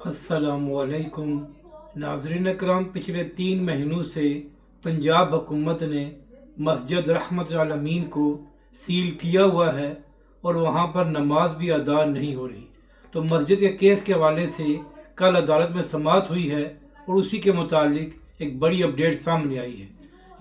अस्सलामुअलैकुम नाज़रीन अकराम, पिछले 3 महीनों से पंजाब हुकूमत ने मस्जिद रहमत आलमीन को सील किया हुआ है और वहाँ पर नमाज भी अदा नहीं हो रही। तो मस्जिद के केस के हवाले से कल अदालत में समाअत हुई है और उसी के मुतालिक एक बड़ी अपडेट सामने आई है।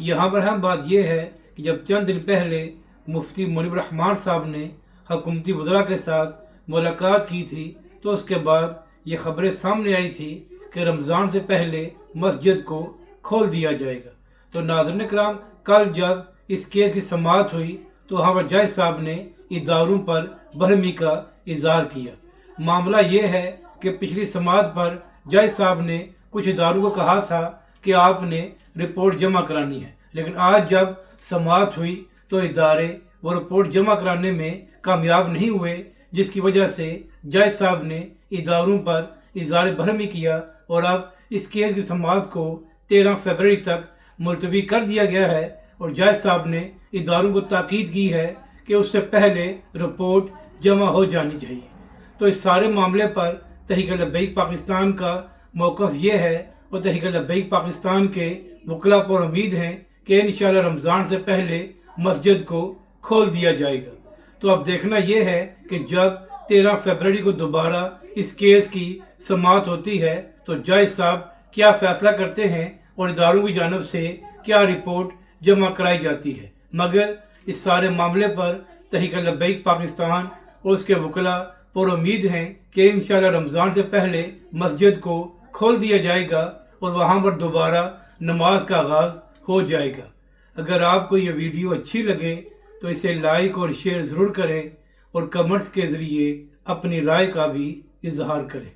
यहाँ पर अहम बात यह है कि जब चंद दिन पहले मुफ्ती मुनीब रहमान साहब ने हुकूमती वज़रा के साथ मुलाकात की थी, तो उसके बाद ये खबरें सामने आई थी कि रमज़ान से पहले मस्जिद को खोल दिया जाएगा। तो नाज़रीन कराम, कल जब इस केस की समाअत हुई तो वहाँ पर जज साहब ने इदारों पर बरहमी का इजहार किया। मामला ये है कि पिछली समाअत पर जज साहब ने कुछ इदारों को कहा था कि आपने रिपोर्ट जमा करानी है, लेकिन आज जब समाअत हुई तो इदारे वो रिपोर्ट जमा कराने में कामयाब नहीं हुए, जिसकी वजह से जज साहब ने इदारों पर इजहार बरहमी किया और अब इस केस की समाअत को 13 फरवरी तक मुलतवी कर दिया गया है। और जज साहब ने इदारों को ताकीद की है कि उससे पहले रिपोर्ट जमा हो जानी चाहिए। तो इस सारे मामले पर तहरीक लब्बैक पाकिस्तान का मौक़िफ़ ये है और तहरीक लब्बैक पाकिस्तान के वकला पर उम्मीद हैं कि इंशाअल्लाह रमज़ान से पहले मस्जिद को खोल दिया जाएगा। तो अब देखना यह है कि जब 13 फरवरी को दोबारा इस केस की समाअत होती है तो जज साहब क्या फ़ैसला करते हैं और इदारों की जानिब से क्या रिपोर्ट जमा कराई जाती है। मगर इस सारे मामले पर तहरीक लब्बैक पाकिस्तान और उसके वकला पर उम्मीद हैं कि इंशाअल्लाह रमज़ान से पहले मस्जिद को खोल दिया जाएगा और वहाँ पर दोबारा नमाज का आगाज़ हो जाएगा। अगर आपको ये वीडियो अच्छी लगे तो इसे लाइक और शेयर ज़रूर करें और कमेंट्स के ज़रिए अपनी राय का भी इजहार करें।